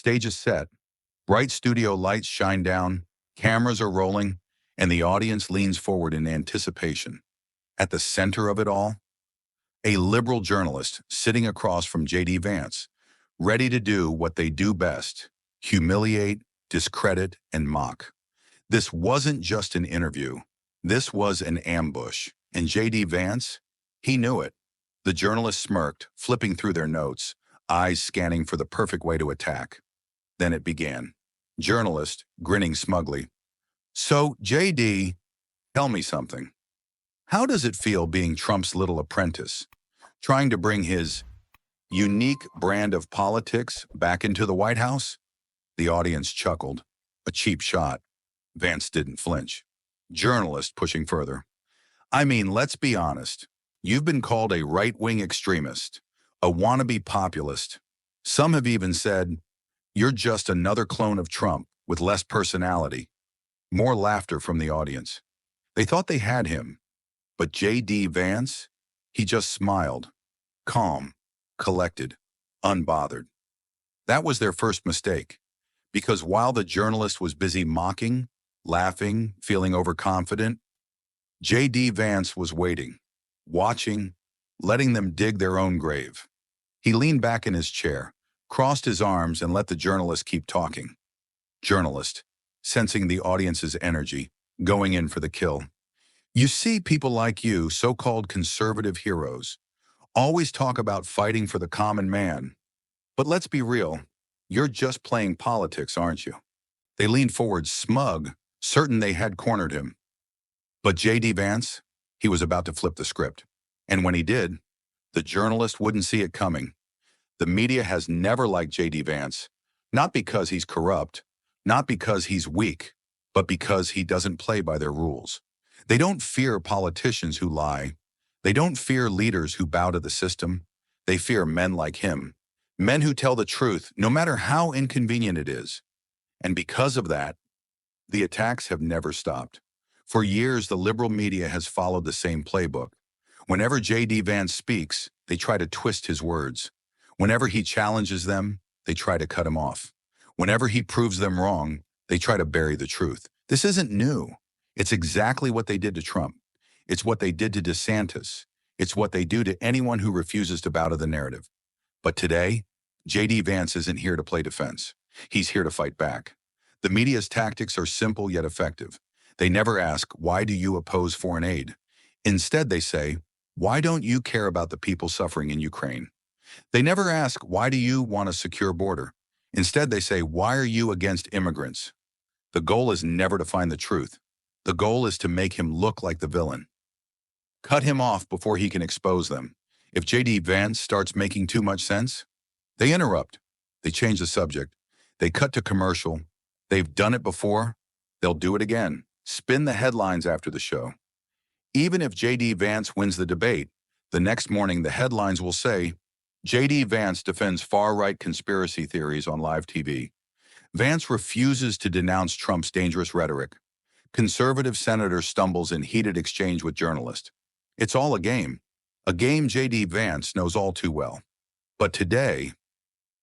stage is set, bright studio lights shine down, cameras are rolling, and the audience leans forward in anticipation. At the center of it all, a liberal journalist sitting across from JD Vance, ready to do what they do best: humiliate, discredit, and mock. This wasn't just an interview. This was an ambush. And JD Vance, he knew it. The journalist smirked, flipping through their notes, eyes scanning for the perfect way to attack. Then it began. Journalist, grinning smugly. So, JD, tell me something. How does it feel being Trump's little apprentice, trying to bring his unique brand of politics back into the White House? The audience chuckled. A cheap shot. Vance didn't flinch. Journalist pushing further. I mean, let's be honest. You've been called a right-wing extremist, a wannabe populist. Some have even said, you're just another clone of Trump with less personality. More laughter from the audience. They thought they had him. But JD Vance, he just smiled. Calm, collected, unbothered. That was their first mistake. Because while the journalist was busy mocking, laughing, feeling overconfident, JD Vance was waiting, watching, letting them dig their own grave. He leaned back in his chair, crossed his arms, and let the journalist keep talking. Journalist, sensing the audience's energy, going in for the kill. You see, people like you, so-called conservative heroes, always talk about fighting for the common man. But let's be real, you're just playing politics, aren't you? They leaned forward, smug, certain they had cornered him. But JD Vance, he was about to flip the script. And when he did, the journalist wouldn't see it coming. The media has never liked JD Vance, not because he's corrupt, not because he's weak, but because he doesn't play by their rules. They don't fear politicians who lie. They don't fear leaders who bow to the system. They fear men like him, men who tell the truth, no matter how inconvenient it is. And because of that, the attacks have never stopped. For years, the liberal media has followed the same playbook. Whenever JD Vance speaks, they try to twist his words. Whenever he challenges them, they try to cut him off. Whenever he proves them wrong, they try to bury the truth. This isn't new. It's exactly what they did to Trump. It's what they did to DeSantis. It's what they do to anyone who refuses to bow to the narrative. But today, JD Vance isn't here to play defense. He's here to fight back. The media's tactics are simple yet effective. They never ask, why do you oppose foreign aid? Instead, they say, why don't you care about the people suffering in Ukraine? They never ask, why do you want a secure border? Instead, they say, why are you against immigrants? The goal is never to find the truth. The goal is to make him look like the villain. Cut him off before he can expose them. If JD Vance starts making too much sense, they interrupt. They change the subject. They cut to commercial. They've done it before. They'll do it again. Spin the headlines after the show. Even if JD Vance wins the debate, the next morning the headlines will say, JD Vance defends far-right conspiracy theories on live TV. Vance refuses to denounce Trump's dangerous rhetoric. Conservative senator stumbles in heated exchange with journalist. It's all a game JD Vance knows all too well. But today,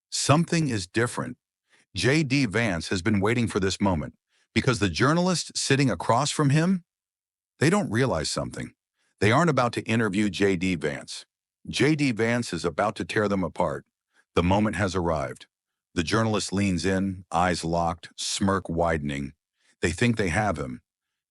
something is different. JD Vance has been waiting for this moment because the journalists sitting across from him, they don't realize something. They aren't about to interview JD Vance. JD Vance is about to tear them apart. The moment has arrived. The journalist leans in, eyes locked, smirk widening. They think they have him.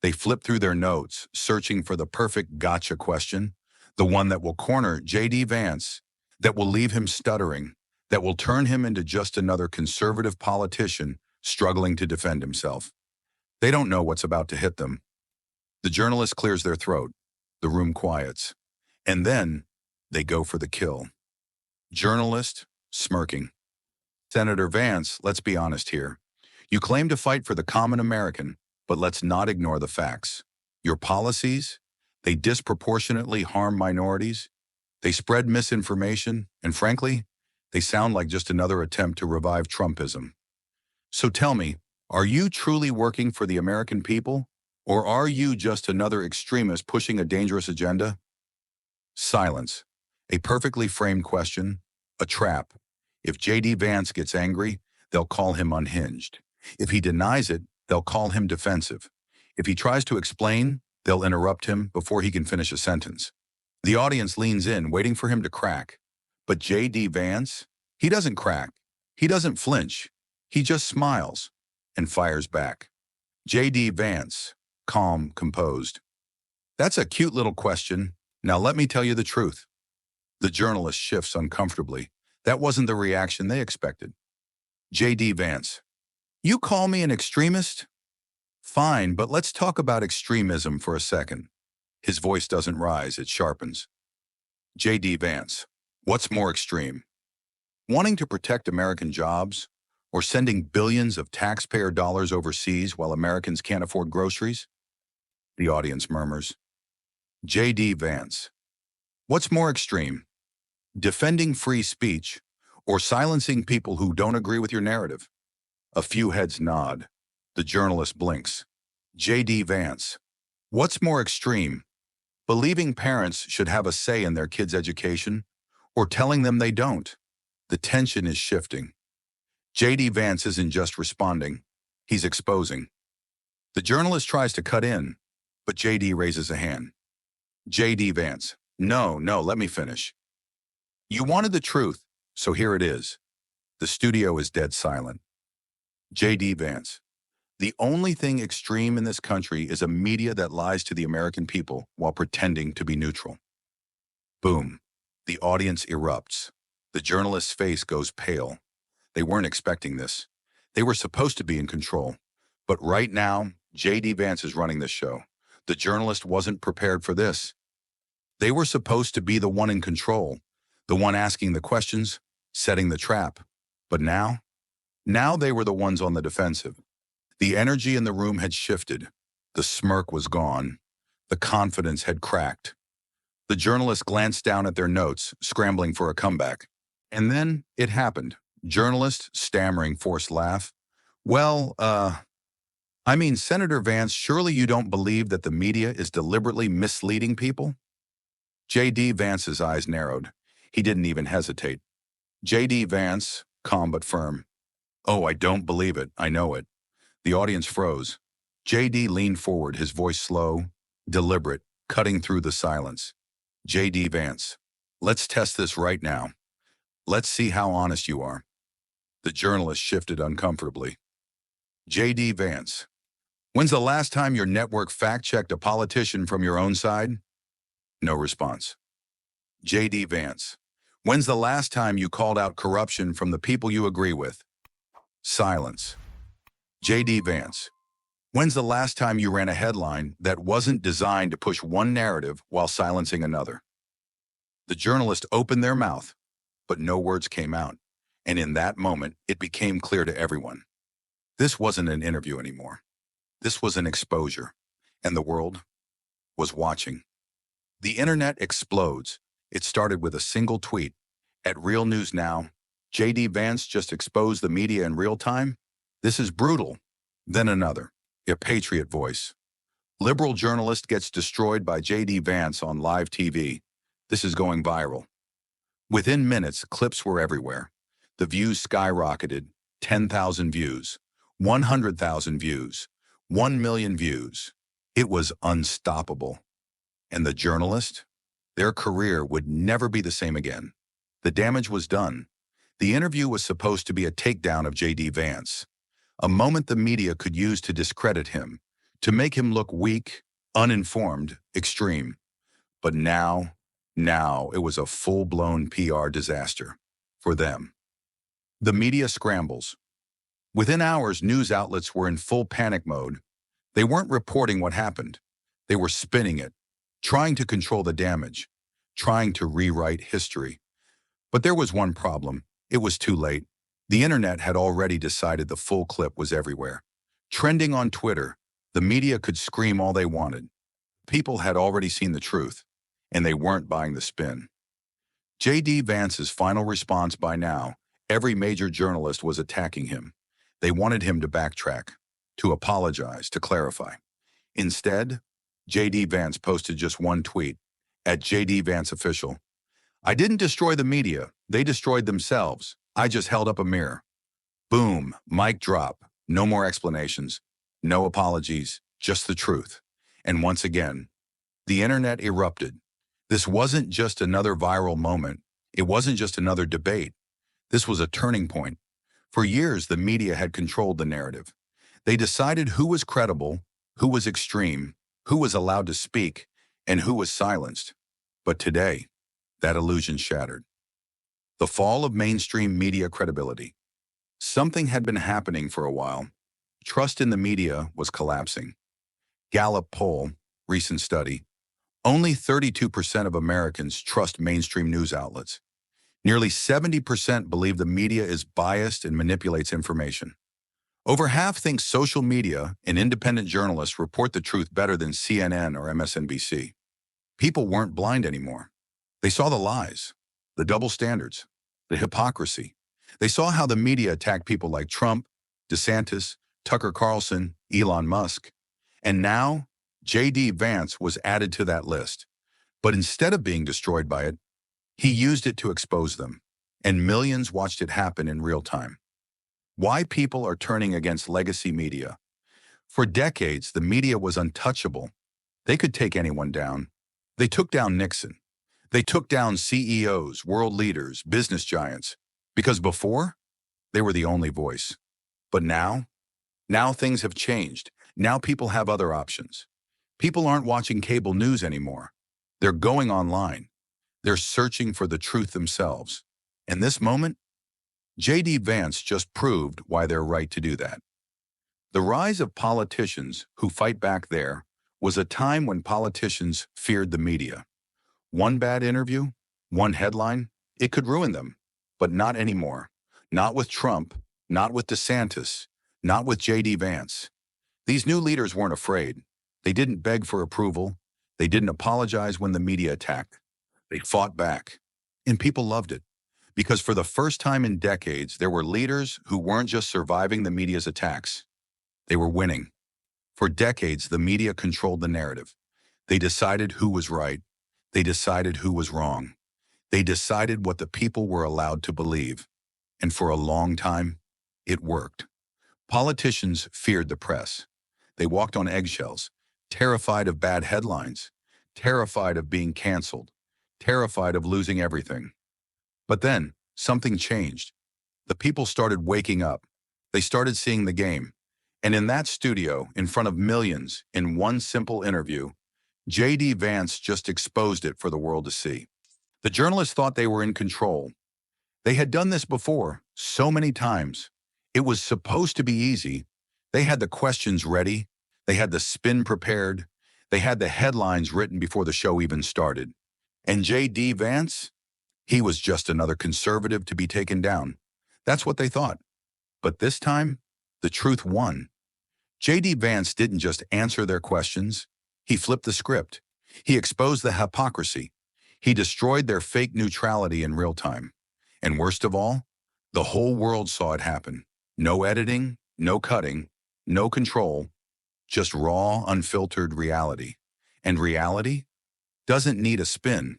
They flip through their notes, searching for the perfect gotcha question, the one that will corner JD Vance, that will leave him stuttering, that will turn him into just another conservative politician struggling to defend himself. They don't know what's about to hit them. The journalist clears their throat. The room quiets. And then they go for the kill. Journalist, smirking. Senator Vance, let's be honest here. You claim to fight for the common American, but let's not ignore the facts. Your policies, they disproportionately harm minorities. They spread misinformation, and frankly, they sound like just another attempt to revive Trumpism. So tell me, are you truly working for the American people, or are you just another extremist pushing a dangerous agenda? Silence. A perfectly framed question, a trap. If JD Vance gets angry, they'll call him unhinged. If he denies it, they'll call him defensive. If he tries to explain, they'll interrupt him before he can finish a sentence. The audience leans in, waiting for him to crack. But JD Vance, he doesn't crack. He doesn't flinch. He just smiles and fires back. JD Vance, calm, composed. That's a cute little question. Now let me tell you the truth. The journalist shifts uncomfortably. That wasn't the reaction they expected. JD Vance, you call me an extremist? Fine, but let's talk about extremism for a second. His voice doesn't rise, it sharpens. JD Vance, what's more extreme? Wanting to protect American jobs or sending billions of taxpayer dollars overseas while Americans can't afford groceries? The audience murmurs. JD Vance, what's more extreme? Defending free speech or silencing people who don't agree with your narrative? A few heads nod. The journalist blinks. JD Vance, what's more extreme? Believing parents should have a say in their kids' education or telling them they don't? The tension is shifting. JD Vance isn't just responding, he's exposing. The journalist tries to cut in, but JD raises a hand. JD Vance, no, let me finish. You wanted the truth, so here it is. The studio is dead silent. JD Vance, the only thing extreme in this country is a media that lies to the American people while pretending to be neutral. Boom. The audience erupts. The journalist's face goes pale. They weren't expecting this. They were supposed to be in control. But right now, JD Vance is running this show. The journalist wasn't prepared for this. They were supposed to be the one in control, the one asking the questions, setting the trap. But now they were the ones on the defensive. The energy in the room had shifted. The smirk was gone. The confidence had cracked. The journalists glanced down at their notes, scrambling for a comeback. And then it happened. Journalist, stammering, forced laugh. Well, Senator Vance, surely you don't believe that the media is deliberately misleading people? JD Vance's eyes narrowed. He didn't even hesitate. JD Vance, calm but firm. Oh, I don't believe it. I know it. The audience froze. JD leaned forward, his voice slow, deliberate, cutting through the silence. JD Vance, let's test this right now. Let's see how honest you are. The journalist shifted uncomfortably. JD Vance, when's the last time your network fact-checked a politician from your own side? No response. JD Vance, when's the last time you called out corruption from the people you agree with? Silence. JD Vance, when's the last time you ran a headline that wasn't designed to push one narrative while silencing another? The journalist opened their mouth, but no words came out. And in that moment, it became clear to everyone. This wasn't an interview anymore. This was an exposure, and the world was watching. The internet explodes. It started with a single tweet. At Real News Now, JD Vance just exposed the media in real time? This is brutal. Then another, a patriot voice. Liberal journalist gets destroyed by JD Vance on live TV. This is going viral. Within minutes, clips were everywhere. The views skyrocketed, 10,000 views, 100,000 views, 1 million views. It was unstoppable. And the journalist? Their career would never be the same again. The damage was done. The interview was supposed to be a takedown of JD Vance, a moment the media could use to discredit him, to make him look weak, uninformed, extreme. But now it was a full-blown PR disaster for them. The media scrambles. Within hours, news outlets were in full panic mode. They weren't reporting what happened. They were spinning it, trying to control the damage, trying to rewrite history. But there was one problem. It was too late. The internet had already decided the full clip was everywhere. Trending on Twitter, the media could scream all they wanted. People had already seen the truth, and they weren't buying the spin. JD Vance's final response by now, every major journalist was attacking him. They wanted him to backtrack, to apologize, to clarify. Instead, JD Vance posted just one tweet, at JD Vance Official. I didn't destroy the media. They destroyed themselves. I just held up a mirror. Boom, mic drop. No more explanations, no apologies, just the truth. And once again, the internet erupted. This wasn't just another viral moment. It wasn't just another debate. This was a turning point. For years, the media had controlled the narrative. They decided who was credible, who was extreme, who was allowed to speak, and who was silenced. But today, that illusion shattered. The fall of mainstream media credibility. Something had been happening for a while. Trust in the media was collapsing. Gallup poll, recent study. Only 32% of Americans trust mainstream news outlets. Nearly 70% believe the media is biased and manipulates information. Over half think social media and independent journalists report the truth better than CNN or MSNBC. People weren't blind anymore. They saw the lies, the double standards, the hypocrisy. They saw how the media attacked people like Trump, DeSantis, Tucker Carlson, Elon Musk. And now, JD Vance was added to that list. But instead of being destroyed by it, he used it to expose them. And millions watched it happen in real time. Why people are turning against legacy media. For decades, the media was untouchable. They could take anyone down. They took down Nixon. They took down CEOs, world leaders, business giants. Because before, they were the only voice. But now things have changed. Now people have other options. People aren't watching cable news anymore. They're going online. They're searching for the truth themselves. In this moment, JD Vance just proved why they're right to do that. The rise of politicians who fight back there was a time when politicians feared the media. One bad interview, one headline, it could ruin them. But not anymore. Not with Trump, not with DeSantis, not with JD Vance. These new leaders weren't afraid. They didn't beg for approval. They didn't apologize when the media attacked. They fought back. And people loved it. Because for the first time in decades, there were leaders who weren't just surviving the media's attacks. They were winning. For decades, the media controlled the narrative. They decided who was right. They decided who was wrong. They decided what the people were allowed to believe. And for a long time, it worked. Politicians feared the press. They walked on eggshells, terrified of bad headlines, terrified of being canceled, terrified of losing everything. But then, something changed. The people started waking up. They started seeing the game. And in that studio, in front of millions, in one simple interview, JD Vance just exposed it for the world to see. The journalists thought they were in control. They had done this before, so many times. It was supposed to be easy. They had the questions ready. They had the spin prepared. They had the headlines written before the show even started. And JD Vance? He was just another conservative to be taken down. That's what they thought. But this time, the truth won. JD Vance didn't just answer their questions. He flipped the script. He exposed the hypocrisy. He destroyed their fake neutrality in real time. And worst of all, the whole world saw it happen. No editing, no cutting, no control, just raw, unfiltered reality. And reality doesn't need a spin.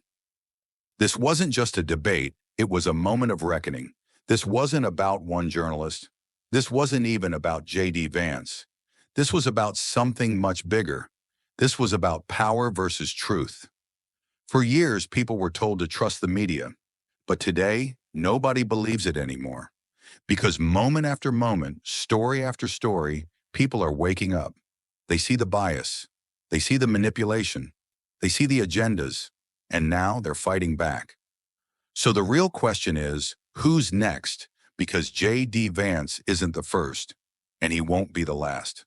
This wasn't just a debate, it was a moment of reckoning. This wasn't about one journalist. This wasn't even about JD Vance. This was about something much bigger. This was about power versus truth. For years, people were told to trust the media. But today, nobody believes it anymore. Because moment after moment, story after story, people are waking up. They see the bias. They see the manipulation. They see the agendas. And now they're fighting back. So the real question is, who's next? Because JD Vance isn't the first, and he won't be the last.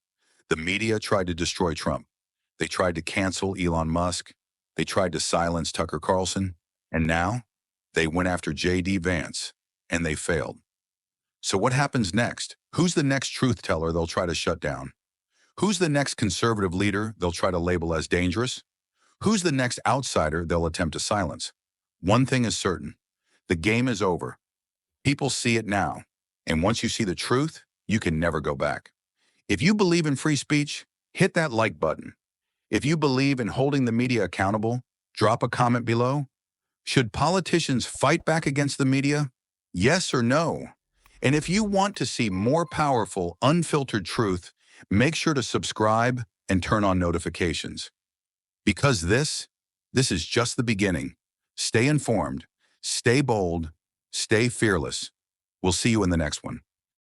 The media tried to destroy Trump. They tried to cancel Elon Musk. They tried to silence Tucker Carlson. And now, they went after JD Vance, and they failed. So what happens next? Who's the next truth teller they'll try to shut down? Who's the next conservative leader they'll try to label as dangerous? Who's the next outsider they'll attempt to silence? One thing is certain. The game is over. People see it now. And once you see the truth, you can never go back. If you believe in free speech, hit that like button. If you believe in holding the media accountable, drop a comment below. Should politicians fight back against the media? Yes or no? And if you want to see more powerful, unfiltered truth, make sure to subscribe and turn on notifications. Because this is just the beginning. Stay informed, stay bold, stay fearless. We'll see you in the next one.